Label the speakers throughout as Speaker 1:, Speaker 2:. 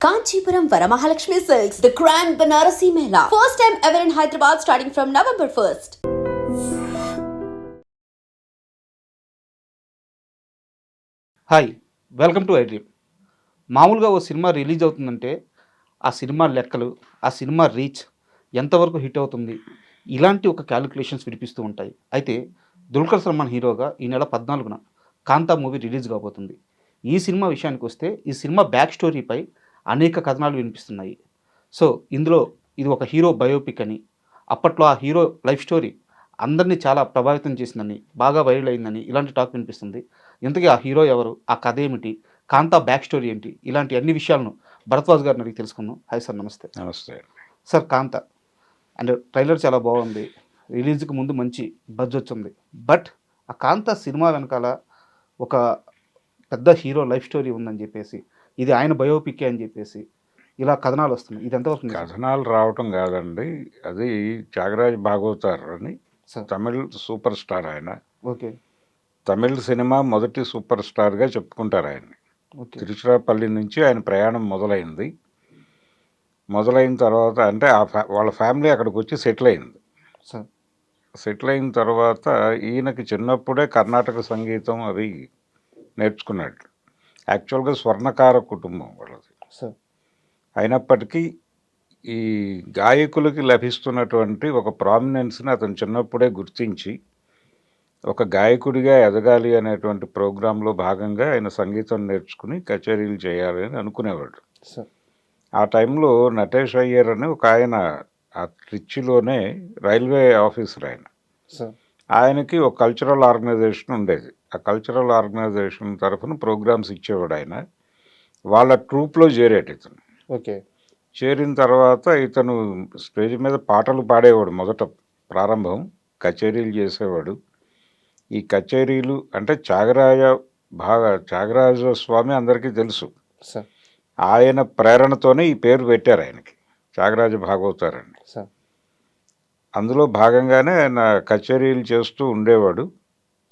Speaker 1: Kanchipuram Varamahalakshmi Silks, the Grand Banarasi Mela. First time ever in Hyderabad starting from November 1st.
Speaker 2: Hi, welcome to iDream. మామూలుగా ఓ cinema release అవుతుందంటే ఆ cinema లెక్కలు, ఆ cinema reach ఎంతవరకు hit అవుతుంది, ఇలాంటి ఒక క్యాలిక్యులేషన్స్ వినిపిస్తూ ఉంటాయి. అయితే దుల్కర్ సల్మాన్ హీరోగా ఈ నెల 14న కాంతా మూవీ రిలీజ్ కాబోతుంది. ఈ సినిమా విషయానికి వస్తే ఈ సినిమా బ్యాక్ స్టోరీపై అనేక కథనాలు వినిపిస్తున్నాయి. సో ఇందులో ఇది ఒక హీరో బయోపిక్ అని, అప్పట్లో ఆ హీరో లైఫ్ స్టోరీ అందరినీ చాలా ప్రభావితం చేసిందని, బాగా వైరల్ అయిందని ఇలాంటి టాక్ వినిపిస్తుంది. ఇంతకీ ఆ హీరో ఎవరు, ఆ కథ ఏమిటి, కాంతా బ్యాక్ స్టోరీ ఏంటి, ఇలాంటి అన్ని విషయాలను భరద్వాజ్ గారిని అడిగి తెలుసుకుందాం. హాయ్ సార్, నమస్తే.
Speaker 3: నమస్తే.
Speaker 2: సార్, కాంతా అంటే ట్రైలర్ చాలా బాగుంది, రిలీజ్కి ముందు మంచి బజ్ వచ్చింది. బట్ ఆ కాంతా సినిమా వెనకాల ఒక పెద్ద హీరో లైఫ్ స్టోరీ ఉందని చెప్పేసి, ఇది ఆయన బయోపిక్ అని చెప్పేసి ఇలా కథనాలు వస్తున్నాయి. ఇది ఎంతవరకు నిజం?
Speaker 3: కథనాలు రావటం కాదండి, అది త్యాగరాజ్ భాగవతార్ అని
Speaker 2: సార్,
Speaker 3: తమిళ్ సూపర్ స్టార్. ఆయన
Speaker 2: ఓకే
Speaker 3: తమిళ్ సినిమా మొదటి సూపర్ స్టార్గా చెప్పుకుంటారు ఆయన్ని.
Speaker 2: ఓకే
Speaker 3: తిరుచిరాపల్లి నుంచి ఆయన ప్రయాణం మొదలైంది. మొదలైన తర్వాత అంటే వాళ్ళ ఫ్యామిలీ అక్కడికి వచ్చి సెటిల్ అయింది.
Speaker 2: సార్,
Speaker 3: సెటిల్ అయిన తర్వాత ఈయనకి చిన్నప్పుడే కర్ణాటక సంగీతం అవి నేర్చుకున్నాడు. యాక్చువల్గా స్వర్ణకార కుటుంబం వాళ్ళది.
Speaker 2: సార్,
Speaker 3: అయినప్పటికీ ఈ గాయకులకి లభిస్తున్నటువంటి ఒక ప్రామినెన్స్ని అతను చిన్నప్పుడే గుర్తించి ఒక గాయకుడిగా ఎదగాలి అనేటువంటి ప్రోగ్రాంలో భాగంగా ఆయన సంగీతం నేర్చుకుని కచేరీలు చేయాలి అని అనుకునేవాడు.
Speaker 2: సార్,
Speaker 3: ఆ టైంలో నటేష్ అయ్యర్ అని ఒక ఆయన ఆ ట్రిచ్చిలోనే రైల్వే ఆఫీసర్ ఆయన.
Speaker 2: సార్,
Speaker 3: ఆయనకి ఒక కల్చరల్ ఆర్గనైజేషన్ ఉండేది. ఆ కల్చరల్ ఆర్గనైజేషన్ తరఫున ప్రోగ్రామ్స్ ఇచ్చేవాడు ఆయన. వాళ్ళ ట్రూప్లో చేరాడు ఇతను.
Speaker 2: ఓకే
Speaker 3: చేరిన తర్వాత ఇతను స్టేజ్ మీద పాటలు పాడేవాడు. మొదట ప్రారంభం కచేరీలు చేసేవాడు. ఈ కచేరీలు అంటే త్యాగరాజ స్వామి అందరికీ తెలుసు.
Speaker 2: సార్,
Speaker 3: ఆయన ప్రేరణతోనే ఈ పేరు పెట్టారు ఆయనకి, త్యాగరాజ భాగవతార్ అని.
Speaker 2: సార్,
Speaker 3: అందులో భాగంగానే ఆయన కచేరీలు చేస్తూ ఉండేవాడు.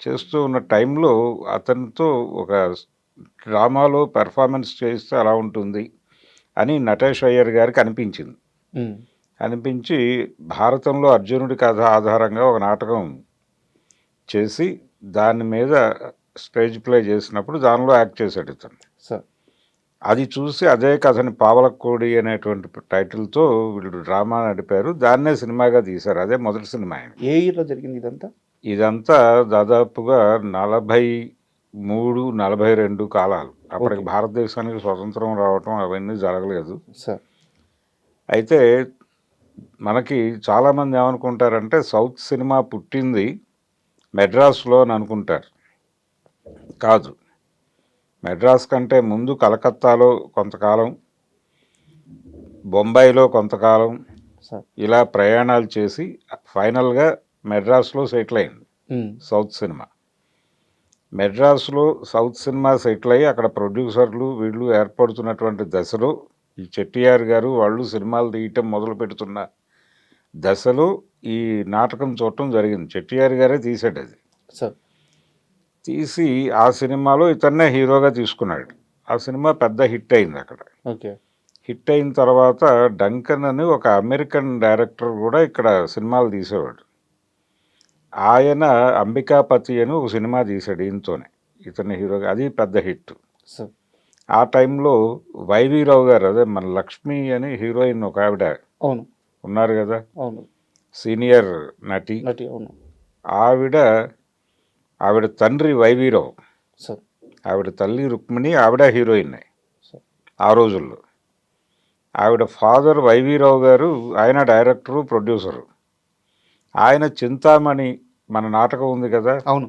Speaker 3: చేస్తూ ఉన్న టైంలో అతనితో ఒక డ్రామాలో పెర్ఫార్మెన్స్ చేస్తే అలా ఉంటుంది అని నటేష్ అయ్యర్ గారికి అనిపించింది. అనిపించి భారతంలో అర్జునుడి కథ ఆధారంగా ఒక నాటకం చేసి దాని మీద స్టేజ్ ప్లే చేసినప్పుడు దానిలో యాక్ట్ చేశాడు ఇతను.
Speaker 2: సార్,
Speaker 3: అది చూసి అదే కథని పావలకోడి అనేటువంటి టైటిల్తో వీళ్ళు డ్రామా నడిపారు. దాన్నే సినిమాగా తీశారు. అదే మొదటి సినిమా ఆయన.
Speaker 2: ఏ ఇయర్లో జరిగింది ఇదంతా?
Speaker 3: ఇదంతా దాదాపుగా 43-42 కాలాలు. అప్పటికి భారతదేశానికి స్వతంత్రం రావటం అవన్నీ జరగలేదు.
Speaker 2: సార్,
Speaker 3: అయితే మనకి చాలామంది ఏమనుకుంటారంటే సౌత్ సినిమా పుట్టింది మెడ్రాస్లో అని అనుకుంటారు. కాదు, మెడ్రాస్ కంటే ముందు కలకత్తాలో కొంతకాలం, బొంబాయిలో కొంతకాలం
Speaker 2: సార్,
Speaker 3: ఇలా ప్రయాణాలు చేసి ఫైనల్గా మెడ్రాస్లో సెటిల్ అయింది సౌత్ సినిమా. మెడ్రాస్లో సౌత్ సినిమా సెటిల్ అయ్యి అక్కడ ప్రొడ్యూసర్లు వీళ్ళు ఏర్పడుతున్నటువంటి దశలో ఈ చెట్టియార్ గారు వాళ్ళు సినిమాలు తీయటం మొదలు పెడుతున్న దశలో ఈ నాటకం చూడటం జరిగింది. చెట్టియార్ గారే తీసాడు అది.
Speaker 2: సార్,
Speaker 3: తీసి ఆ సినిమాలో ఇతన్నే హీరోగా తీసుకున్నాడు. ఆ సినిమా పెద్ద హిట్ అయింది అక్కడ.
Speaker 2: ఓకే
Speaker 3: హిట్ అయిన తర్వాత డంకన్ అని ఒక అమెరికన్ డైరెక్టర్ కూడా ఇక్కడ సినిమాలు తీసేవాడు. ఆయన అంబికాపతి అని ఒక సినిమా తీశాడు ఈయనతోనే, ఇతని హీరోగా. అది పెద్ద హిట్.
Speaker 2: సార్,
Speaker 3: ఆ టైంలో వైవీరావు గారు, అదే మన లక్ష్మి అని హీరోయిన్ ఒక ఆవిడ
Speaker 2: అవును
Speaker 3: ఉన్నారు కదా,
Speaker 2: అవును
Speaker 3: సీనియర్ నటి.
Speaker 2: నటి, అవును
Speaker 3: ఆవిడ తండ్రి వైవీరావు,
Speaker 2: సార్,
Speaker 3: ఆవిడ తల్లి రుక్మిణి, ఆవిడ హీరోయిన్
Speaker 2: సార్,
Speaker 3: ఆ రోజుల్లో. ఆవిడ ఫాదర్ వైవీరావు గారు, ఆయన డైరెక్టరు ప్రొడ్యూసరు. ఆయన చింతామణి మన నాటకం ఉంది కదా,
Speaker 2: అవును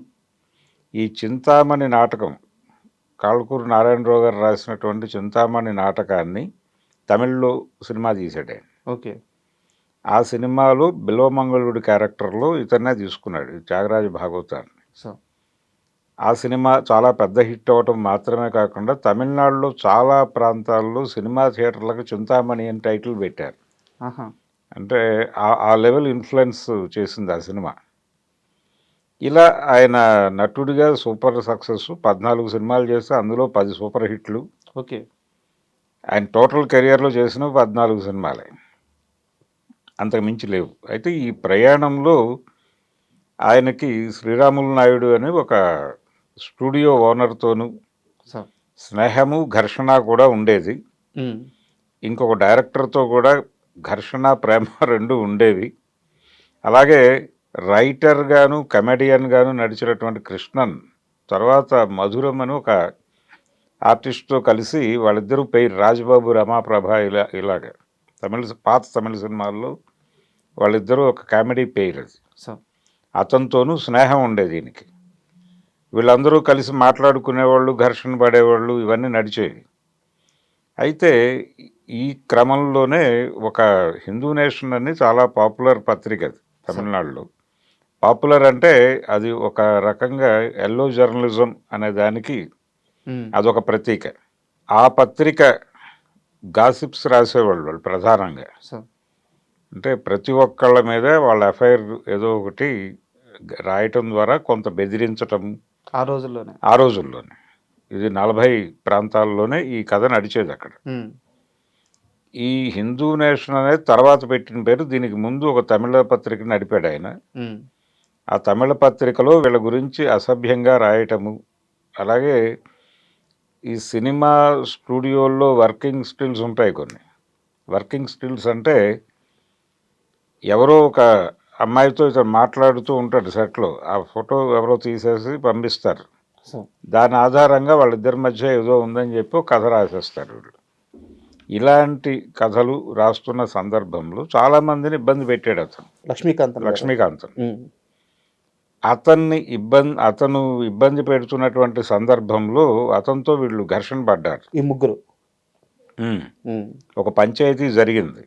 Speaker 3: ఈ చింతామణి నాటకం కాళ్ళకూరు నారాయణరావు గారు రాసినటువంటి చింతామణి నాటకాన్ని తమిళ్లో సినిమా తీశాడు ఆయన.
Speaker 2: ఓకే
Speaker 3: ఆ సినిమాలో బిల్వమంగళుడి క్యారెక్టర్లో ఇతన్నే తీసుకున్నాడు త్యాగరాజ భాగవతాన్ని.
Speaker 2: సార్,
Speaker 3: ఆ సినిమా చాలా పెద్ద హిట్ అవ్వటం మాత్రమే కాకుండా తమిళనాడులో చాలా ప్రాంతాల్లో సినిమా థియేటర్లకు చింతామణి అని టైటిల్ పెట్టారు. అంటే ఆ లెవెల్ ఇన్ఫ్లుయెన్స్ చేసింది ఆ సినిమా. ఇలా ఆయన నటుడిగా సూపర్ సక్సెస్. 14 సినిమాలు చేస్తే అందులో 10 సూపర్ హిట్లు.
Speaker 2: ఓకే
Speaker 3: ఆయన టోటల్ కెరియర్లో చేసిన 14 సినిమాలే, అంతకు మించి లేవు. అయితే ఈ ప్రయాణంలో ఆయనకి శ్రీరాములు నాయుడు అని ఒక స్టూడియో ఓనర్తోనూ
Speaker 2: సార్.
Speaker 3: స్నేహము ఘర్షణ కూడా ఉండేది. ఇంకొక డైరెక్టర్తో కూడా ఘర్షణ ప్రేమ రెండు ఉండేవి. అలాగే రైటర్ గాను కమెడియన్ గాను నడిచినటువంటి కృష్ణన్ తర్వాత మధురం అని ఒక ఆర్టిస్ట్తో కలిసి వాళ్ళిద్దరూ పేరు రాజ్బాబు రమాప్రభ ఇలాగ పాత తమిళ సినిమాల్లో వాళ్ళిద్దరూ ఒక కామెడీ పేరు అది.
Speaker 2: సార్.
Speaker 3: అతనితోనూ స్నేహం ఉండేది దీనికి. వీళ్ళందరూ కలిసి మాట్లాడుకునేవాళ్ళు, ఘర్షణ పడేవాళ్ళు, ఇవన్నీ నడిచేవి. అయితే ఈ క్రమంలోనే ఒక హిందూ నేషన్ అని చాలా పాపులర్ పత్రిక అది తమిళనాడులో. పాపులర్ అంటే అది ఒక రకంగా ఎల్లో జర్నలిజం అనే దానికి అదొక ప్రతీక. ఆ పత్రిక గాసిప్స్ రాసేవాళ్ళు వాళ్ళు ప్రధానంగా.
Speaker 2: సార్.
Speaker 3: అంటే ప్రతి ఒక్కళ్ళ మీద వాళ్ళ ఎఫ్ఐఆర్ ఏదో ఒకటి రాయటం ద్వారా కొంత బెదిరించటం
Speaker 2: ఆ రోజుల్లోనే.
Speaker 3: ఇది 40 ప్రాంతాల్లోనే ఈ కథ నడిచేది అక్కడ. ఈ హిందూ నేషన్ అనేది తర్వాత పెట్టిన పేరు. దీనికి ముందు ఒక తమిళ పత్రిక నడిపాడు ఆయన. ఆ తమిళ పత్రికలో వీళ్ళ గురించి అసభ్యంగా రాయటము, అలాగే ఈ సినిమా స్టూడియోల్లో వర్కింగ్ స్టిల్స్ ఉంటాయి కొన్ని. వర్కింగ్ స్టిల్స్ అంటే ఎవరో ఒక అమ్మాయితో ఇతను మాట్లాడుతూ ఉంటాడు సెట్లో, ఆ ఫోటో ఎవరో తీసేసి పంపిస్తారు. దాని ఆధారంగా వాళ్ళిద్దరి మధ్య ఏదో ఉందని చెప్పి ఒక కథ రాసేస్తారు వీళ్ళు. ఇలాంటి కథలు రాస్తున్న సందర్భంలో చాలామందిని ఇబ్బంది పెట్టాడు అతను. లక్ష్మీకాంత్ అతను ఇబ్బంది పెడుతున్నటువంటి సందర్భంలో అతనితో వీళ్ళు ఘర్షణ పడ్డారు
Speaker 2: ఈ ముగ్గురు.
Speaker 3: ఒక పంచాయతీ జరిగింది.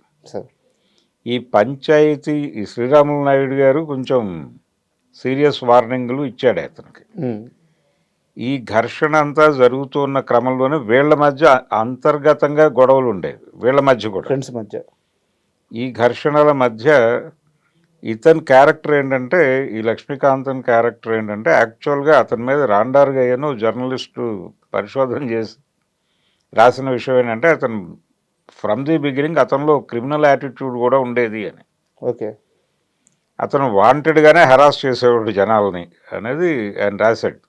Speaker 3: ఈ పంచాయతీ ఈ శ్రీరాములు నాయుడు గారు కొంచెం సీరియస్ వార్నింగ్లు ఇచ్చాడు అతనికి. ఈ ఘర్షణ అంతా జరుగుతున్న క్రమంలోనే వీళ్ళ మధ్య అంతర్గతంగా గొడవలు ఉండేవి, వీళ్ళ మధ్య కూడా
Speaker 2: ఫ్రెండ్స్ మధ్య. ఈ
Speaker 3: ఘర్షణల మధ్య ఇతని క్యారెక్టర్ ఏంటంటే, ఈ లక్ష్మీకాంతన్ క్యారెక్టర్ ఏంటంటే, యాక్చువల్గా అతని మీద రాండార్ గయ్యను జర్నలిస్టు పరిశోధన చేసి రాసిన విషయం ఏంటంటే, అతను ఫ్రమ్ ది బిగినింగ్ అతనిలో క్రిమినల్ యాటిట్యూడ్ కూడా ఉండేది అని.
Speaker 2: ఓకే.
Speaker 3: అతను వాంటెడ్గానే హెరాస్ చేసేవాడు జనాల్ని అనేది ఆయన రాశాడు.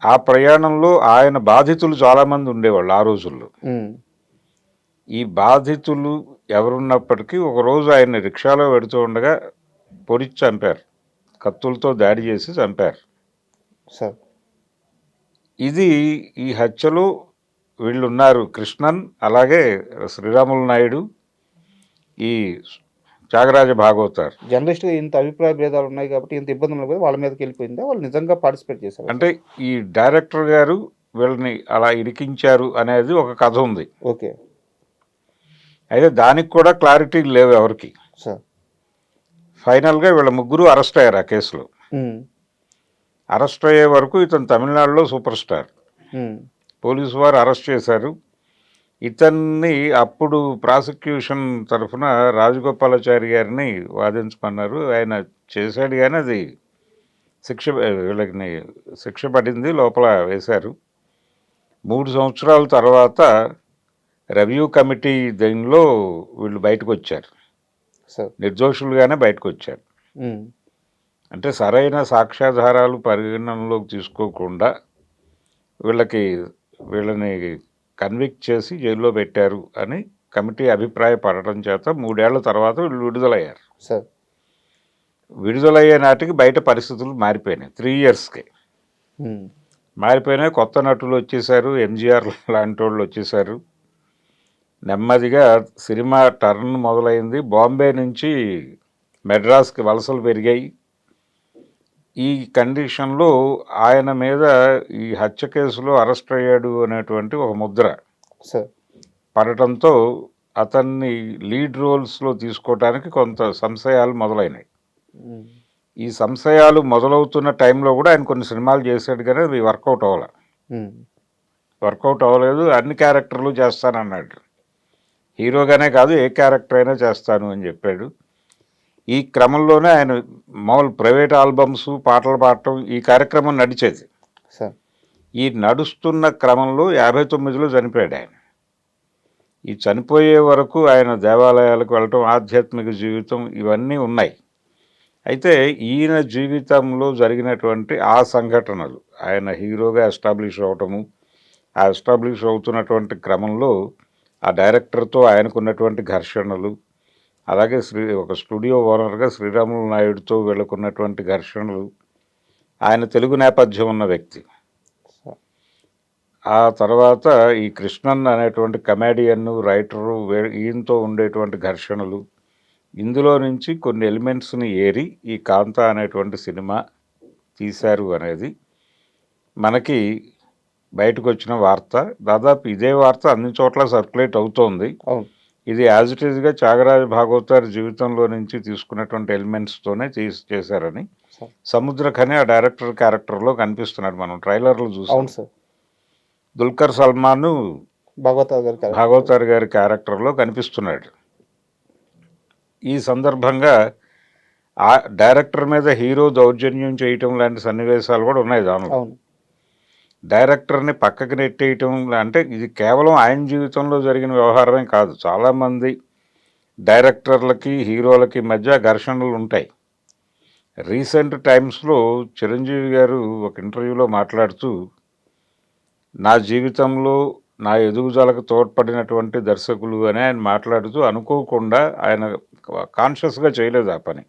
Speaker 3: ఆ ప్రయాణంలో ఆయన బాధితులు చాలామంది ఉండేవాళ్ళు ఆ రోజుల్లో. ఈ బాధితులు ఎవరున్నప్పటికీ ఒకరోజు ఆయన రిక్షాలో పెడుతూ ఉండగా పొడిచి చంపారు, కత్తులతో దాడి చేసి చంపారు. ఇది ఈ హత్యలో వీళ్ళున్నారు, కృష్ణన్, అలాగే శ్రీరాములు నాయుడు, ఈ త్యాగరాజ భాగవతార్.
Speaker 2: జర్నలిస్ట్గా ఇంత అభిప్రాయ భేదాలు ఉన్నాయి కాబట్టి ఇంత ఇబ్బందులు కూడా వాళ్ళ మీదకి వెళ్ళిపోయిందా, వాళ్ళు నిజంగా పార్టిసిపేట్ చేశారు?
Speaker 3: అంటే ఈ డైరెక్టర్ గారు వీళ్ళని అలా ఇరికించారు అనేది ఒక కథ ఉంది.
Speaker 2: ఓకే.
Speaker 3: అయితే దానికి కూడా క్లారిటీ లేవు ఎవరికి. ఫైనల్గా వీళ్ళ ముగ్గురు అరెస్ట్ అయ్యారు ఆ కేసులో. అరెస్ట్ అయ్యే వరకు ఇతను తమిళనాడులో సూపర్ స్టార్. పోలీసు వారు అరెస్ట్ చేశారు ఇతన్ని. అప్పుడు ప్రాసిక్యూషన్ తరఫున రాజగోపాలాచారి గారిని వాదించమన్నారు. ఆయన చేశాడు కానీ అది వీళ్ళకి శిక్ష పడింది, లోపల వేశారు. 3 సంవత్సరాల తర్వాత రివ్యూ కమిటీ దీనిలో వీళ్ళు బయటకు వచ్చారు, నిర్దోషులుగానే బయటకు వచ్చారు. అంటే సరైన సాక్ష్యాధారాలు పరిగణనలోకి తీసుకోకుండా వీళ్ళని కన్విక్ట్ చేసి జైల్లో పెట్టారు అని కమిటీ అభిప్రాయపడటం చేత 3 ఏళ్ల తర్వాత వీళ్ళు విడుదలయ్యారు. విడుదలయ్యే నాటికి బయట పరిస్థితులు మారిపోయినాయి. 3 ఇయర్స్కి మారిపోయినాయి. కొత్త నటులు వచ్చేసారు, ఎంజీఆర్ లాంటి వాళ్ళు వచ్చేసారు. నెమ్మదిగా సినిమా టర్న్ మొదలైంది. బాంబే నుంచి మెడ్రాస్కి వలసలు పెరిగాయి. ఈ కండిషన్లో ఆయన మీద ఈ హత్య కేసులో అరెస్ట్ అయ్యాడు అనేటువంటి ఒక ముద్ర పడటంతో అతన్ని లీడ్ రోల్స్లో తీసుకోవడానికి కొంత సంశయాలు మొదలైనాయి. ఈ సంశయాలు మొదలవుతున్న టైంలో కూడా ఆయన కొన్ని సినిమాలు చేశాడు కానీ అవి వర్కౌట్ అవ్వలేదు. అన్ని క్యారెక్టర్లు చేస్తానన్నాడు. హీరోగానే కాదు, ఏ క్యారెక్టర్ అయినా చేస్తాను అని చెప్పాడు. ఈ క్రమంలోనే ఆయన మామూలు ప్రైవేట్ ఆల్బమ్స్, పాటలు పాడటం, ఈ కార్యక్రమం నడిచేది. ఈ నడుస్తున్న క్రమంలో 59లో చనిపోయాడు ఆయన. ఈ చనిపోయే వరకు ఆయన దేవాలయాలకు వెళ్ళటం, ఆధ్యాత్మిక జీవితం ఇవన్నీ ఉన్నాయి. అయితే ఈయన జీవితంలో జరిగినటువంటి ఆ సంఘటనలు, ఆయన హీరోగా ఎస్టాబ్లిష్ అవటము, ఆ ఎస్టాబ్లిష్ అవుతున్నటువంటి క్రమంలో ఆ డైరెక్టర్తో ఆయనకున్నటువంటి ఘర్షణలు, అలాగే ఒక స్టూడియో ఓనర్గా శ్రీరాములు నాయుడుతో వీళ్ళకున్నటువంటి ఘర్షణలు, ఆయన తెలుగు నేపథ్యం ఉన్న వ్యక్తి. ఆ తర్వాత ఈ కృష్ణన్ అనేటువంటి కమెడియన్ రైటరు ఈయనతో ఉండేటువంటి ఘర్షణలు, ఇందులో నుంచి కొన్ని ఎలిమెంట్స్ని ఏరి ఈ కాంతా అనేటువంటి సినిమా తీశారు అనేది మనకి బయటకు వచ్చిన వార్త. దాదాపు ఇదే వార్త అన్ని చోట్ల సర్క్యులేట్ అవుతోంది. ఇది యాజ్ ఇట్ ఈజ్గా త్యాగరాజ భాగవతారి జీవితంలో నుంచి తీసుకున్నటువంటి ఎలిమెంట్స్తోనే చేశారని సముద్రఖని ఆ డైరెక్టర్ క్యారెక్టర్లో కనిపిస్తున్నాడు. మనం ట్రైలర్లు చూసాం. దుల్కర్ సల్మాన్ భాగవతార్ గారి క్యారెక్టర్లో కనిపిస్తున్నాడు. ఈ సందర్భంగా ఆ డైరెక్టర్ మీద హీరో దౌర్జన్యం చేయటం లాంటి సన్నివేశాలు కూడా ఉన్నాయి దానిలో. డైరెక్టర్ని పక్కకి నెట్టేయటం అంటే ఇది కేవలం ఆయన జీవితంలో జరిగిన వ్యవహారమే కాదు. చాలామంది డైరెక్టర్లకి హీరోలకి మధ్య ఘర్షణలు ఉంటాయి. రీసెంట్ టైమ్స్లో చిరంజీవి గారు ఒక ఇంటర్వ్యూలో మాట్లాడుతూ, నా జీవితంలో నా ఎదుగుదలకు తోడ్పడినటువంటి దర్శకులు అని ఆయన మాట్లాడుతూ, అనుకోకుండా ఆయన కాన్షియస్గా చేయలేదు ఆ పని,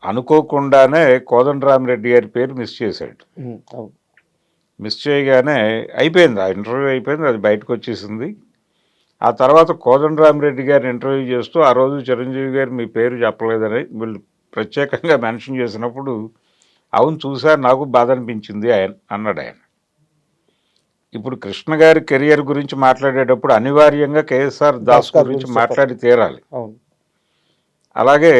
Speaker 3: అనుకోకుండానే కోదండరామిరెడ్డి గారి పేరు మిస్ చేశాడు. మిస్ చేయగానే అయిపోయింది, ఆ ఇంటర్వ్యూ అయిపోయింది, అది బయటకు వచ్చేసింది. ఆ తర్వాత కోదండరామిరెడ్డి గారిని ఇంటర్వ్యూ చేస్తూ, ఆ రోజు చిరంజీవి గారు మీ పేరు చెప్పలేదని వీళ్ళు ప్రత్యేకంగా మెన్షన్ చేసినప్పుడు, అవును చూశారు, నాకు బాధ అనిపించింది అన్నాడు ఆయన. ఇప్పుడు కృష్ణ గారి కెరియర్ గురించి మాట్లాడేటప్పుడు అనివార్యంగా కేఎస్ఆర్ దాస్ గురించి మాట్లాడి తీరాలి. అలాగే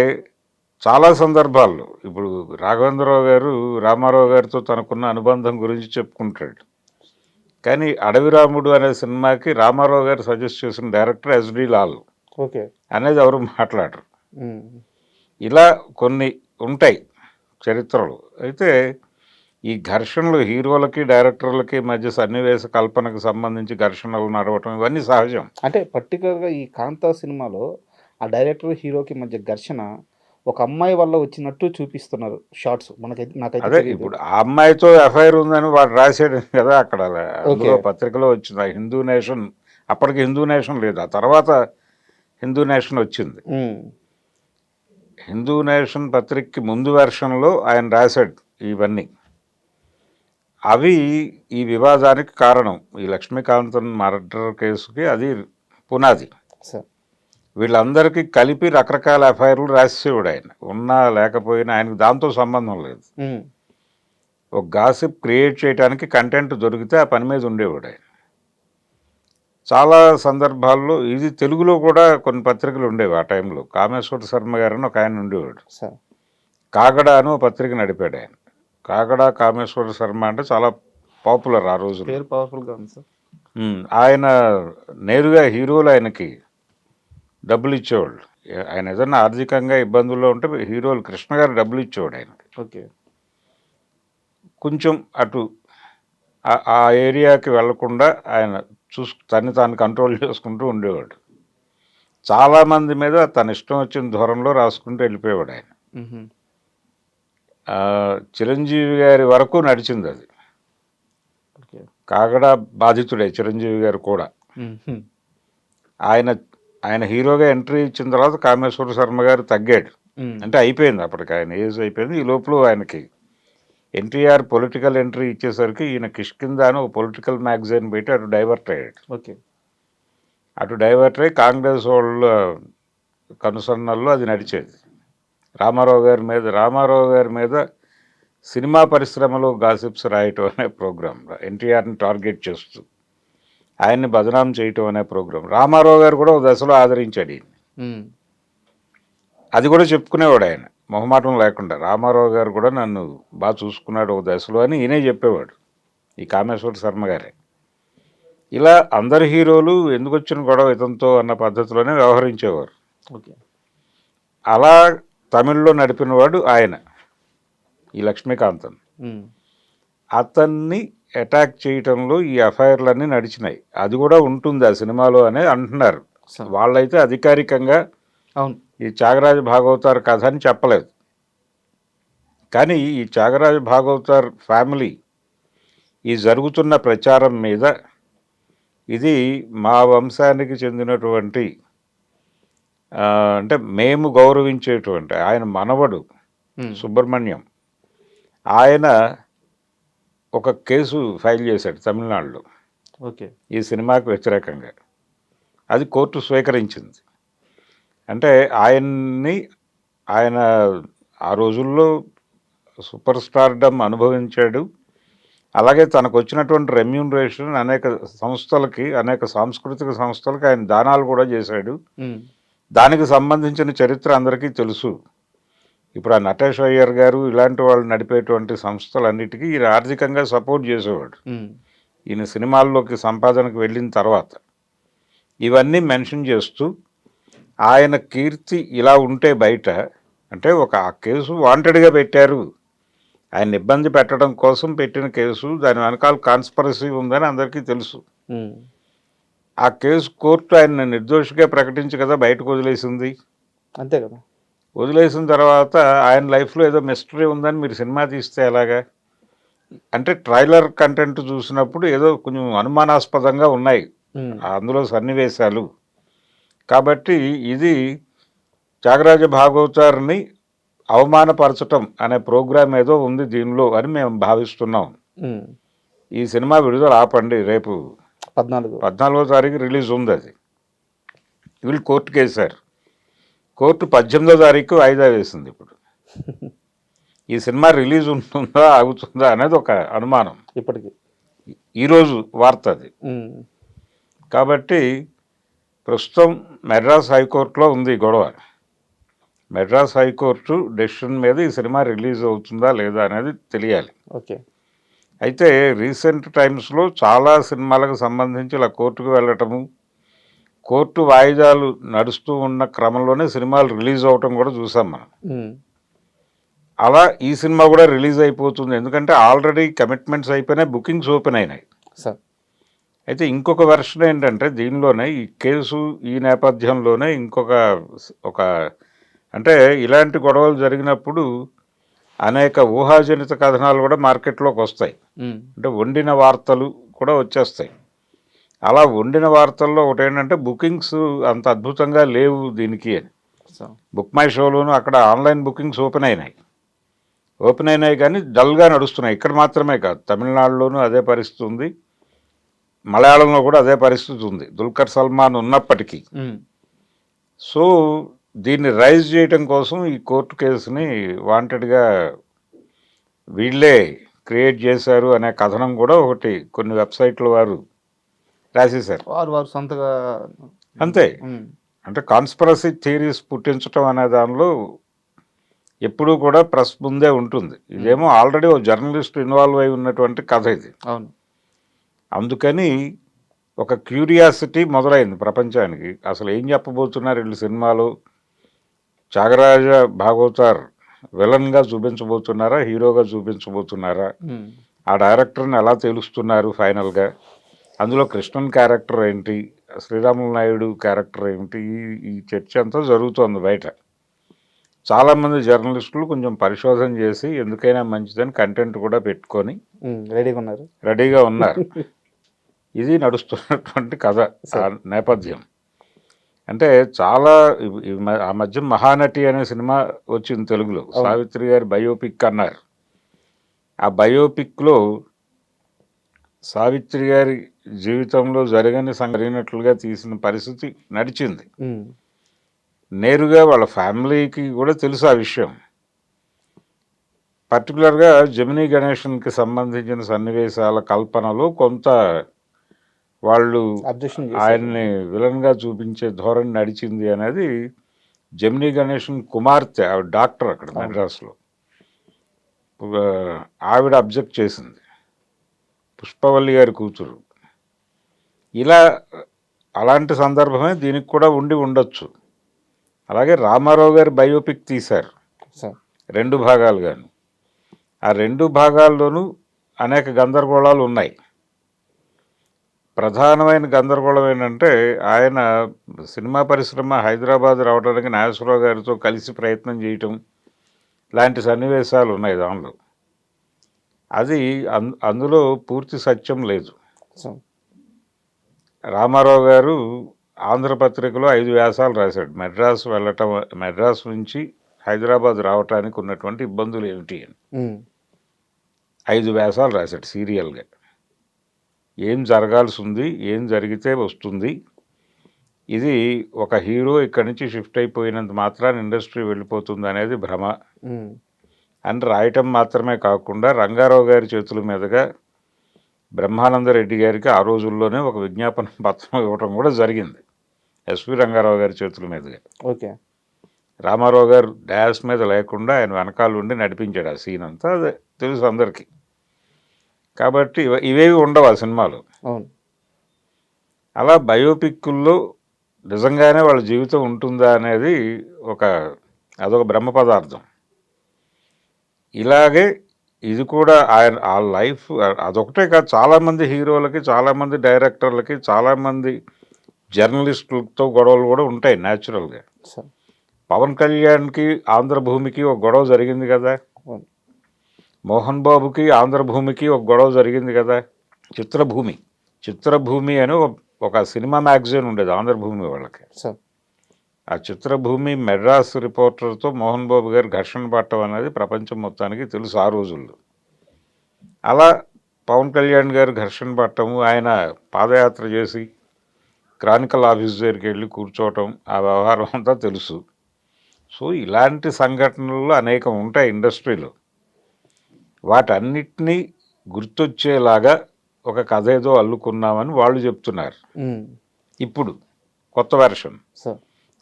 Speaker 3: చాలా సందర్భాల్లో ఇప్పుడు రాఘవేంద్రరావు గారు రామారావు గారితో తనకున్న అనుబంధం గురించి చెప్పుకుంటాడు. కానీ అడవి రాముడు అనే సినిమాకి రామారావు గారు సజెస్ట్ చేసిన డైరెక్టర్ ఎస్డి లాల్ అనేది ఎవరు మాట్లాడరు. ఇలా కొన్ని ఉంటాయి చరిత్రలు. అయితే ఈ ఘర్షణలు హీరోలకి డైరెక్టర్లకి మధ్య సన్నివేశ కల్పనకు సంబంధించి ఘర్షణలు నడవటం ఇవన్నీ సహజం.
Speaker 2: అంటే పర్టికులర్గా ఈ కాంతా సినిమాలో ఆ డైరెక్టర్ హీరోకి మధ్య ఘర్షణ ఒక అమ్మాయి వల్ల వచ్చినట్టు చూపిస్తున్నారు షార్ట్స్.
Speaker 3: అదే ఇప్పుడు ఆ అమ్మాయితో ఎఫ్ఐఆర్ ఉందని వాడు రాసాడు కదా అక్కడ, అందులో పత్రికలో వచ్చింది. ఆ హిందూ నేషన్, అప్పటికి హిందూ నేషన్ లేదు, ఆ తర్వాత హిందూ నేషన్ వచ్చింది. హిందూ నేషన్ పత్రికకి ముందు వెర్షన్లో ఆయన రాశాడు ఇవన్నీ. అవి ఈ వివాదానికి కారణం. ఈ లక్ష్మీకాంతన్ మర్డర్ కేసుకి అది పునాది. వీళ్ళందరికీ కలిపి రకరకాల ఎఫ్ఐఆర్లు రాసేవాడు ఆయన, ఉన్నా లేకపోయినా ఆయనకు దాంతో సంబంధం లేదు. ఒక గాసిప్ క్రియేట్ చేయడానికి కంటెంట్ దొరికితే ఆ పని మీద ఉండేవాడు ఆయన. చాలా సందర్భాల్లో ఇది తెలుగులో కూడా కొన్ని పత్రికలు ఉండేవి ఆ టైంలో. కామేశ్వర శర్మ గారు అని ఒక ఆయన ఉండేవాడు. కాగడ అని ఒక పత్రిక నడిపాడు ఆయన. కాగడ కామేశ్వర శర్మ అంటే చాలా పాపులర్ ఆ రోజు. ఆయన నేరుగా హీరోలు ఆయనకి డబ్బులు ఇచ్చేవాళ్ళు. ఆయన ఏదైనా ఆర్థికంగా ఇబ్బందుల్లో ఉంటే హీరోలు కృష్ణ గారు డబ్బులు ఇచ్చేవాడు ఆయనకి. కొంచెం అటు ఆ ఏరియాకి వెళ్లకుండా ఆయన తన్ని తాను కంట్రోల్ చేసుకుంటూ ఉండేవాడు. చాలామంది మీద తన ఇష్టం వచ్చిన ధోరణిలో రాసుకుంటూ వెళ్ళిపోయేవాడు ఆయన. చిరంజీవి గారి వరకు నడిచింది అది. కాగడ బాధితుడే చిరంజీవి గారు కూడా. ఆయన హీరోగా ఎంట్రీ ఇచ్చిన తర్వాత కామేశ్వర శర్మ గారు తగ్గాడు. అంటే అయిపోయింది అప్పటికి, ఆయన ఏజ్ అయిపోయింది. ఈ లోపల ఆయనకి ఎన్టీఆర్ పొలిటికల్ ఎంట్రీ ఇచ్చేసరికి ఈయన కిష్కింద అని ఒక పొలిటికల్ మ్యాగజైన్ పెట్టి అటు డైవర్ట్ అయ్యాడు. అటు డైవర్ట్ అయ్యి కాంగ్రెస్ వాళ్ళ కనుసన్నల్లో అది నడిచేది. రామారావు గారి మీద సినిమా పరిశ్రమలో గాసిప్స్ రాయటం అనే ప్రోగ్రాం, ఎన్టీఆర్ని టార్గెట్ చేస్తూ ఆయన్ని బదనాం చేయటం అనే ప్రోగ్రాం రామారావు గారు కూడా ఒక దశలో ఆదరించాడు ఈయన్ని. అది కూడా చెప్పుకునేవాడు ఆయన మొహమాటం లేకుండా. రామారావు గారు కూడా నన్ను బాగా చూసుకున్నాడు ఒక దశలో అని ఈయనే చెప్పేవాడు, ఈ కామేశ్వర శర్మ గారే. ఇలా అందరు హీరోలు ఎందుకు వచ్చిన గొడవ ఇతంతో అన్న పద్ధతిలోనే వ్యవహరించేవారు. అలా తమిళ్లో నడిపినవాడు ఆయన, ఈ లక్ష్మీకాంతన్. అతన్ని అటాక్ చేయటంలో ఈ ఎఫ్ఐఆర్లన్నీ నడిచినాయి. అది కూడా ఉంటుంది ఆ సినిమాలో అని అంటున్నారు.
Speaker 2: సార్.
Speaker 3: వాళ్ళైతే అధికారికంగా
Speaker 2: అవును.
Speaker 3: ఈ త్యాగరాజ భాగవతార్ కథ అని చెప్పలేదు. కానీ ఈ త్యాగరాజ భాగవతార్ ఫ్యామిలీ ఈ జరుగుతున్న ప్రచారం మీద ఇది మా వంశానికి చెందినటువంటి అంటే మేము గౌరవించేటువంటి ఆయన మనవడు సుబ్రహ్మణ్యం, ఆయన ఒక కేసు ఫైల్ చేశాడు తమిళనాడులో
Speaker 2: ఓకే.
Speaker 3: ఈ సినిమాకు వ్యతిరేకంగా. అది కోర్టు స్వీకరించింది. అంటే ఆయన ఆ రోజుల్లో సూపర్ స్టార్డమ్ అనుభవించాడు. అలాగే తనకు వచ్చినటువంటి రెమ్యూనరేషన్ అనేక సంస్థలకి, అనేక సాంస్కృతిక సంస్థలకి ఆయన దానాలు కూడా చేశాడు. దానికి సంబంధించిన చరిత్ర అందరికీ తెలుసు. ఇప్పుడు ఆ నటేష్ అయ్యర్ గారు ఇలాంటి వాళ్ళు నడిపేటువంటి సంస్థలన్నిటికీ ఈయన ఆర్థికంగా సపోర్ట్ చేసేవాడు. ఈయన సినిమాల్లోకి సంపాదనకు వెళ్ళిన తర్వాత ఇవన్నీ మెన్షన్ చేస్తూ ఆయన కీర్తి ఇలా ఉంటే బయట, అంటే ఆ కేసు వాంటెడ్గా పెట్టారు, ఆయన ఇబ్బంది పెట్టడం కోసం పెట్టిన కేసు, దాని వెనకాల కాన్స్పరసీ ఉందని అందరికీ తెలుసు. ఆ కేసు కోర్టు ఆయన నిర్దోషిగా ప్రకటించి కదా బయటకు వదిలేసింది.
Speaker 2: అంతే కదా.
Speaker 3: వదిలేసిన తర్వాత ఆయన లైఫ్లో ఏదో మిస్టరీ ఉందని మీరు సినిమా తీస్తే ఎలాగా? అంటే ట్రైలర్ కంటెంట్ చూసినప్పుడు ఏదో కొంచెం అనుమానాస్పదంగా ఉన్నాయి అందులో సన్నివేశాలు. కాబట్టి ఇది త్యాగరాజ భాగవతార్ని అవమానపరచటం అనే ప్రోగ్రాం ఏదో ఉంది దీనిలో అని మేము భావిస్తున్నాం. ఈ సినిమా విడుదల ఆపండి, రేపు 14వ తారీఖు రిలీజ్ ఉంది. అది వీళ్ళు కోర్టుకు వేశారు. కోర్టు 18వ తారీఖు వాయిదా వేసింది. ఇప్పుడు ఈ సినిమా రిలీజ్ ఉంటుందా ఆగుతుందా అనేది ఒక అనుమానం
Speaker 2: ఇప్పటికి.
Speaker 3: ఈరోజు వార్త అది. కాబట్టి ప్రస్తుతం మెడ్రాస్ హైకోర్టులో ఉంది గొడవ. మెడ్రాస్ హైకోర్టు డెసిషన్ మీద ఈ సినిమా రిలీజ్ అవుతుందా లేదా అనేది తెలియాలి.
Speaker 2: ఓకే.
Speaker 3: అయితే రీసెంట్ టైమ్స్లో చాలా సినిమాలకు సంబంధించి ఇలా కోర్టుకు వెళ్ళటము, కోర్టు వాయిదాలు నడుస్తూ ఉన్న క్రమంలోనే సినిమాలు రిలీజ్ అవటం కూడా చూసాం మనం. అలా ఈ సినిమా కూడా రిలీజ్ అయిపోతుంది. ఎందుకంటే ఆల్రెడీ కమిట్మెంట్స్ అయిపోయినాయి, బుకింగ్స్ ఓపెన్ అయినాయి. అయితే ఇంకొక వెర్షన్ ఏంటంటే దీనిలోనే ఈ కేసు ఈ నేపథ్యంలోనే ఒక అంటే ఇలాంటి గొడవలు జరిగినప్పుడు అనేక ఊహాజనిత కథనాలు కూడా మార్కెట్లోకి వస్తాయి. అంటే వండిన వార్తలు కూడా వచ్చేస్తాయి. అలా వండిన వార్తల్లో ఒకటి ఏంటంటే బుకింగ్స్ అంత అద్భుతంగా లేవు దీనికి అని. బుక్ మై షోలోను అక్కడ ఆన్లైన్ బుకింగ్స్ ఓపెన్ అయినాయి కానీ డల్గా నడుస్తున్నాయి. ఇక్కడ మాత్రమే కాదు, తమిళనాడులోనూ అదే పరిస్థితి ఉంది, మలయాళంలో కూడా అదే పరిస్థితి ఉంది దుల్కర్ సల్మాన్ ఉన్నప్పటికీ. సో దీన్ని రైజ్ చేయటం కోసం ఈ కోర్టు కేసుని వాంటెడ్గా వీళ్ళే క్రియేట్ చేశారు అనే కథనం కూడా ఒకటి కొన్ని వెబ్సైట్ల వారు రాసేశారు.
Speaker 2: వారు సొంతగా
Speaker 3: అంతే. అంటే కాన్స్పిరసీ థియరీస్ పుట్టించడం అనే దానిలో ఎప్పుడూ కూడా ప్రెస్ ముందే ఉంటుంది. ఇదేమో ఆల్రెడీ ఓ జర్నలిస్ట్ ఇన్వాల్వ్ అయి ఉన్నటువంటి కథ ఇది.
Speaker 2: అవును.
Speaker 3: అందుకని ఒక క్యూరియాసిటీ మొదలైంది ప్రపంచానికి. అసలు ఏం చెప్పబోతున్నారు వీళ్ళు సినిమాలో? త్యాగరాజ భాగవతార్ విలన్గా చూపించబోతున్నారా, హీరోగా చూపించబోతున్నారా? ఆ డైరెక్టర్ని ఎలా తెలుస్తున్నారు ఫైనల్గా? అందులో కృష్ణన్ క్యారెక్టర్ ఏంటి, శ్రీరాములు నాయుడు క్యారెక్టర్ ఏమిటి? ఈ చర్చ అంతా జరుగుతోంది బయట. చాలామంది జర్నలిస్టులు కొంచెం పరిశోధన చేసి ఎందుకైనా మంచిదని కంటెంట్ కూడా పెట్టుకొని రెడీగా ఉన్నారు. ఇది నడుస్తున్నటువంటి కథ నేపథ్యం. అంటే చాలా ఆ మధ్య మహానటి అనే సినిమా వచ్చింది తెలుగులో, సావిత్రి గారి బయోపిక్ అన్నారు. ఆ బయోపిక్లో సావిత్రి గారి జీవితంలో జరిగినట్లుగా తీసిన పరిస్థితి నడిచింది. నేరుగా వాళ్ళ ఫ్యామిలీకి కూడా తెలుసు ఆ విషయం. పర్టికులర్గా జమినీ గణేషన్కి సంబంధించిన సన్నివేశాల కల్పనలో కొంత వాళ్ళు ఆయన్ని విలన్గా చూపించే ధోరణి నడిచింది అనేది జమినీ గణేషన్ కుమార్తె, ఆవిడ డాక్టర్ అక్కడ మెడ్రాస్లో, ఆవిడ అబ్జెక్ట్ చేసింది, పుష్పవల్లి గారి కూతురు. అలాంటి సందర్భమే దీనికి కూడా ఉండొచ్చు. అలాగే రామారావు గారి బయోపిక్ తీశారు 2 భాగాలుగాను. ఆ 2 భాగాల్లోనూ అనేక గందరగోళాలు ఉన్నాయి. ప్రధానమైన గందరగోళం ఏంటంటే ఆయన సినిమా పరిశ్రమ హైదరాబాద్ రావడానికి నాగేశ్వరరావు గారితో కలిసి ప్రయత్నం చేయటం లాంటి సన్నివేశాలు ఉన్నాయి దానిలో. అది అందులో పూర్తి సత్యం లేదు. రామారావు గారు ఆంధ్రపత్రికలో 5 వ్యాసాలు రాశాడు మెడ్రాస్ నుంచి హైదరాబాద్ రావటానికి ఉన్నటువంటి ఇబ్బందులు ఏమిటి అని. 5 వ్యాసాలు రాశాడు సీరియల్గా. ఏం జరగాల్సి ఉంది, ఏం జరిగితే వస్తుంది, ఇది ఒక హీరో ఇక్కడి నుంచి షిఫ్ట్ అయిపోయినంత మాత్రాన్ని ఇండస్ట్రీ వెళ్ళిపోతుంది అనేది భ్రమ అని రాయటం మాత్రమే కాకుండా రంగారావు గారి చేతుల మీదుగా బ్రహ్మానందరెడ్డి గారికి ఆ రోజుల్లోనే ఒక విజ్ఞాపన పత్రం ఇవ్వటం కూడా జరిగింది, ఎస్వి రంగారావు గారి చేతుల మీదుగా.
Speaker 2: ఓకే.
Speaker 3: రామారావు గారు డాష్ మీద లేకుండా ఆయన వెనకాల ఉండి నడిపించాడు ఆ సీన్ అంతా. అదే తెలుసు అందరికీ. కాబట్టి ఇవేవి ఉండవు ఆ సినిమాలో.
Speaker 2: అవును.
Speaker 3: అలా బయోపిక్ల్లో నిజంగానే వాళ్ళ జీవితం ఉంటుందా అనేది అదొక బ్రహ్మ పదార్థం. ఇలాగే ఇది కూడా ఆ లైఫ్ అదొకటే కాదు, చాలామంది హీరోలకి, చాలామంది డైరెక్టర్లకి, చాలామంది జర్నలిస్టులతో గొడవలు కూడా ఉంటాయి న్యాచురల్గా. పవన్ కళ్యాణ్కి ఆంధ్రభూమికి ఒక గొడవ జరిగింది కదా, మోహన్ బాబుకి ఆంధ్రభూమికి ఒక గొడవ జరిగింది కదా. చిత్రభూమి అని ఒక సినిమా మ్యాగజైన్ ఉండేది ఆంధ్రభూమి వాళ్ళకి. ఆ చిత్రభూమి మెడ్రాస్ రిపోర్టర్తో మోహన్ బాబు గారు ఘర్షణ పట్టడం అనేది ప్రపంచం మొత్తానికి తెలుసు ఆ రోజుల్లో. అలా పవన్ కళ్యాణ్ గారు ఘర్షణ పట్టము, ఆయన పాదయాత్ర చేసి క్రానికల్ ఆఫీస్ దగ్గరికి వెళ్ళి కూర్చోవటం, ఆ వ్యవహారం అంతా తెలుసు. సో ఇలాంటి సంఘటనలు అనేకం ఉంటాయి ఇండస్ట్రీలో. వాటన్నిటినీ గుర్తొచ్చేలాగా ఒక కథ ఏదో అల్లుకున్నామని వాళ్ళు చెప్తున్నారు ఇప్పుడు కొత్త వెర్షన్.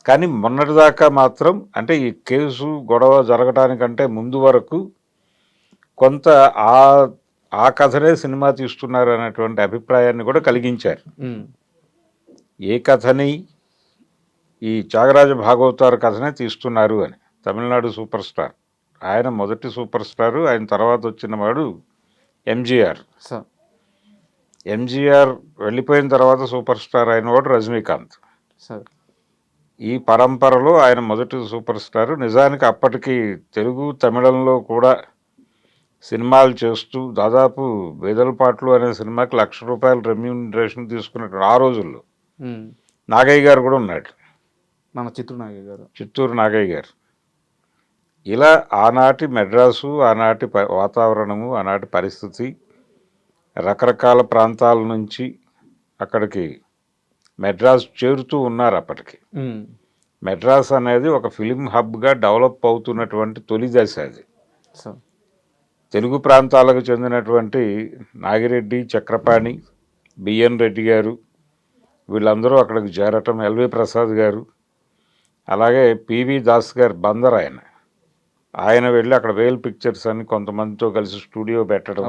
Speaker 3: కానీ మొన్నటిదాకా మాత్రం, అంటే ఈ కేసు గొడవ జరగడానికంటే ముందు వరకు కొంత ఆ కథనే సినిమా తీస్తున్నారు అనేటువంటి అభిప్రాయాన్ని కూడా కలిగించారు. ఏ కథని, ఈ త్యాగరాజ భాగవతార్ కథనే తీస్తున్నారు అని. తమిళనాడు సూపర్ స్టార్ ఆయన, మొదటి సూపర్ స్టారు. ఆయన తర్వాత వచ్చిన వాడు ఎంజీఆర్ వెళ్ళిపోయిన తర్వాత సూపర్ స్టార్ అయిన వాడు రజనీకాంత్. ఈ పరంపరలో ఆయన మొదటి సూపర్ స్టారు. నిజానికి అప్పటికి తెలుగు, తమిళంలో కూడా సినిమాలు చేస్తూ దాదాపు వేదలపాట్లు అనే సినిమాకి ₹1,00,000 రెమ్యూనరేషన్ తీసుకున్నట్టు ఆ రోజుల్లో నాగయ్య గారు కూడా ఉన్నాడు,
Speaker 2: మన
Speaker 3: చిత్తూరు నాగయ్య గారు. ఇలా ఆనాటి మెడ్రాసు, ఆనాటి వాతావరణము, ఆనాటి పరిస్థితి, రకరకాల ప్రాంతాల నుంచి అక్కడికి మెడ్రాస్ చేరుతూ ఉన్నారు. అప్పటికి మెడ్రాస్ అనేది ఒక ఫిలిం హబ్గా డెవలప్ అవుతున్నటువంటి తొలి దశ అది. తెలుగు ప్రాంతాలకు చెందినటువంటి నాగిరెడ్డి, చక్రపాణి, బిఎన్ రెడ్డి గారు వీళ్ళందరూ అక్కడికి చేరటం, ఎల్వి ప్రసాద్ గారు, అలాగే పివి దాస్ గారు బందర్ ఆయన వెళ్ళి అక్కడ వేల్ పిక్చర్స్ అని కొంతమందితో కలిసి స్టూడియో పెట్టడం,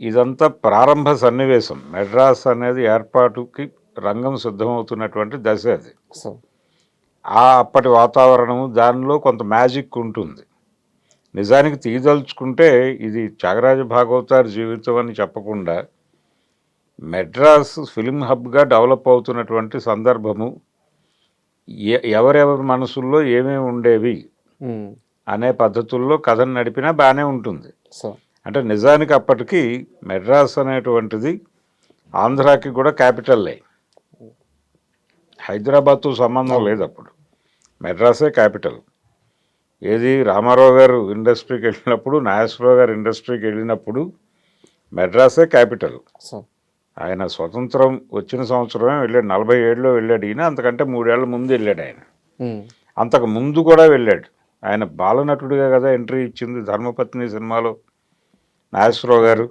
Speaker 3: ఇదంతా ప్రారంభ సన్నివేశం. మెడ్రాస్ అనేది ఏర్పాటుకి రంగం సిద్ధమవుతున్నటువంటి దశ అది. అప్పటి వాతావరణము, దానిలో కొంత మ్యాజిక్ ఉంటుంది. నిజానికి తీయదలుచుకుంటే ఇది త్యాగరాజ భాగవతార్ జీవితం అని చెప్పకుండా మెడ్రాస్ ఫిలిం హబ్గా డెవలప్ అవుతున్నటువంటి సందర్భము, ఎవరెవరి మనసుల్లో ఏమేమి ఉండేవి అనే పద్ధతుల్లో కథను నడిపినా బాగానే ఉంటుంది. అంటే నిజానికి అప్పటికి మెడ్రాస్ అనేటువంటిది ఆంధ్రాకి కూడా క్యాపిటల్లే, హైదరాబాద్తో సంబంధం లేదు. అప్పుడు మెడ్రాసే క్యాపిటల్. ఏది రామారావు గారు ఇండస్ట్రీకి వెళ్ళినప్పుడు, నాగేశ్వరరావు గారు ఇండస్ట్రీకి వెళ్ళినప్పుడు మెడ్రాసే క్యాపిటల్. ఆయన స్వతంత్రం వచ్చిన సంవత్సరమే వెళ్ళాడు, 47లో వెళ్ళాడు ఈయన. అంతకంటే 3 ఏళ్ల ముందు వెళ్ళాడు ఆయన. అంతకు ముందు కూడా వెళ్ళాడు. ఆయన బాలనటుడిగా కదా ఎంట్రీ ఇచ్చింది ధర్మపత్ని సినిమాలో నాగేశ్వరరావు గారు.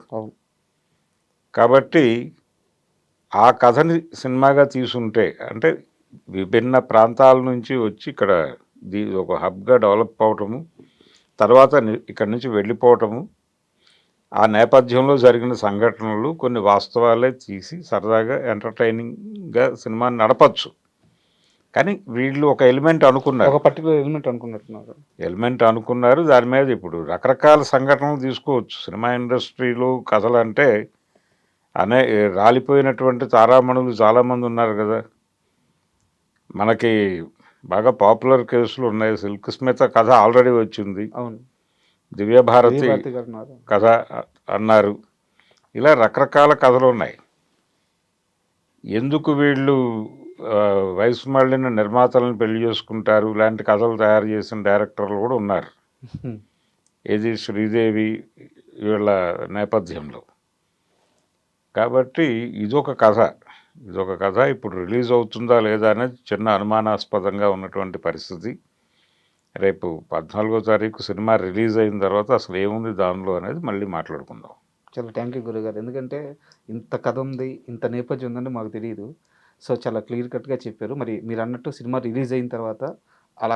Speaker 3: కాబట్టి ఆ కథని సినిమాగా తీసుంటే, అంటే విభిన్న ప్రాంతాల నుంచి వచ్చి ఇక్కడ ఒక హబ్గా డెవలప్ అవటము, తర్వాత ఇక్కడి నుంచి వెళ్ళిపోవటము, ఆ నేపథ్యంలో జరిగిన సంఘటనలు కొన్ని వాస్తవాలే తీసి సరదాగా ఎంటర్టైనింగ్గా సినిమాని నడపచ్చు. కానీ వీళ్ళు ఒక ఎలిమెంట్ అనుకున్నారు,
Speaker 2: ఒక పర్టికులర్ ఎలిమెంట్ అనుకున్నారు.
Speaker 3: దాని మీద ఇప్పుడు రకరకాల సంఘటనలు తీసుకోవచ్చు. సినిమా ఇండస్ట్రీలో కథలు అంటే రాలిపోయినటువంటి తారామణులు చాలామంది ఉన్నారు కదా. మనకి బాగా పాపులర్ కేసులు ఉన్నాయి. సిల్క్ స్మిత కథ ఆల్రెడీ వచ్చింది,
Speaker 2: అవును,
Speaker 3: దివ్యభారతి కథ అన్నారు. ఇలా రకరకాల కథలు ఉన్నాయి. ఎందుకు వీళ్ళు వయసు మళ్ళిన నిర్మాతలను పెళ్లి చేసుకుంటారు, ఇలాంటి కథలు తయారు చేసిన డైరెక్టర్లు కూడా ఉన్నారు. ఏది శ్రీదేవి వీళ్ళ నేపథ్యంలో. కాబట్టి ఇదొక కథ ఇప్పుడు రిలీజ్ అవుతుందా లేదా అనేది చిన్న అనుమానాస్పదంగా ఉన్నటువంటి పరిస్థితి. రేపు 14వ తారీఖు సినిమా రిలీజ్ అయిన తర్వాత అసలు ఏముంది దానిలో అనేది మళ్ళీ మాట్లాడుకుందాం.
Speaker 2: చాలా థ్యాంక్ యూ గురుగారు. ఎందుకంటే ఇంత కథ ఉంది, ఇంత నేపథ్యం ఉందని మాకు తెలియదు. సో చాలా క్లియర్ కట్గా చెప్పారు. మరి మీరు అన్నట్టు సినిమా రిలీజ్ అయిన తర్వాత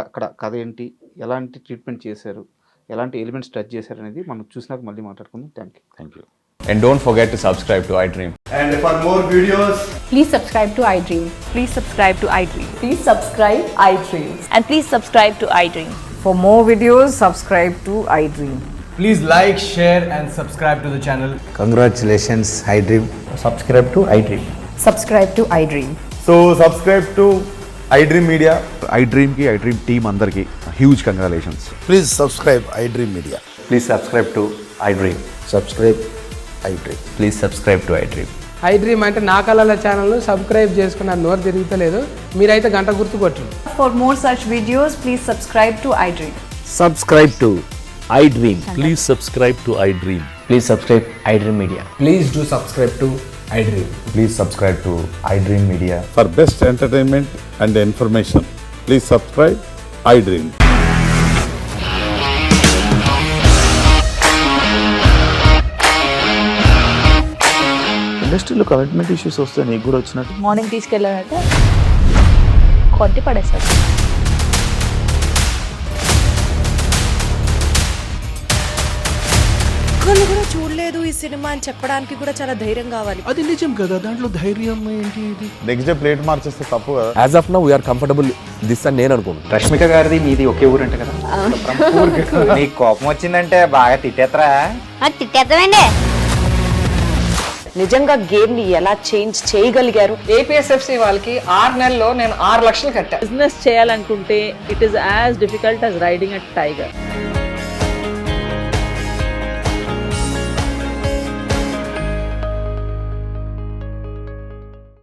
Speaker 2: అక్కడ కథ ఏంటి, ఎలాంటి ట్రీట్మెంట్ చేశారు, ఎలాంటి ఎలిమెంట్స్ టచ్ చేశారు అనేది మనం చూసినాక మళ్ళీ మాట్లాడుకుందాం. Thank you.
Speaker 4: And don't forget to subscribe to iDream.
Speaker 5: And for more videos,
Speaker 6: please subscribe to iDream.
Speaker 7: Please subscribe to iDream.
Speaker 6: Please subscribe iDream.
Speaker 7: And please subscribe to iDream.
Speaker 8: For more videos, subscribe to iDream.
Speaker 5: please like, share and subscribe to the channel.
Speaker 9: Congratulations, iDream.
Speaker 10: Subscribe to iDream.
Speaker 8: Subscribe to iDream.
Speaker 10: So subscribe to iDream Media. iDream team andarki huge congratulations.
Speaker 9: Please subscribe iDream Media.
Speaker 10: Please subscribe to iDream.
Speaker 9: Subscribe iDream.
Speaker 4: Please subscribe to iDream.
Speaker 11: iDream అంటే నా కళల ఛానల్ను subscribe చేసుకున్న నోరు తిరుగుతలేదు, మీరైతే గంట గుర్తు కొట్టండి.
Speaker 7: For more such videos, please subscribe to iDream.
Speaker 9: Subscribe to iDream.
Speaker 10: Please subscribe to iDream.
Speaker 4: Please subscribe iDream Media.
Speaker 5: Please do subscribe to iDream.
Speaker 10: Please subscribe to iDream Media.
Speaker 9: For best entertainment and information, please subscribe iDream.
Speaker 10: ఇండస్ట్రీలో commitment issues వస్తే నీకు కూడా వచ్చినట్టు
Speaker 7: morning తీసుకెళ్ళాలంటే కొట్టి పడేస్తారు.
Speaker 12: ఒక్కళ్ళు కూడా చూడలేదు ఈ సినిమా అని చెప్పడానికి కూడా చాలా ధైర్యం కావాలి.
Speaker 9: అది నిజం కదా, దాంట్లో ధైర్యం ఏంటి? ఇది
Speaker 10: నెక్స్ట్ డే ప్లేట్ మార్చేస్తే తప్పు కదా.
Speaker 4: As of now, we are comfortable this అని నేను అనుకుంటున్నాను.
Speaker 2: రష్మిక గారిది మీది ఒకే ఊరంట కదా.
Speaker 9: నీకు కోపం వచ్చిందంటే బాగా తిట్టేత్తరా?
Speaker 7: తిట్టేద్దామండి.
Speaker 12: నిజంగా గేమ్ ని ఎలా చేంజ్ చేయగలిగారు?
Speaker 11: ఏపీఎస్ఎఫ్సి వాళ్ళకి 6 నెలల్లో నేను 6 లక్షలు కట్టా.
Speaker 7: బిజినెస్ చేయాలనుకుంటే it is as difficult as riding a tiger.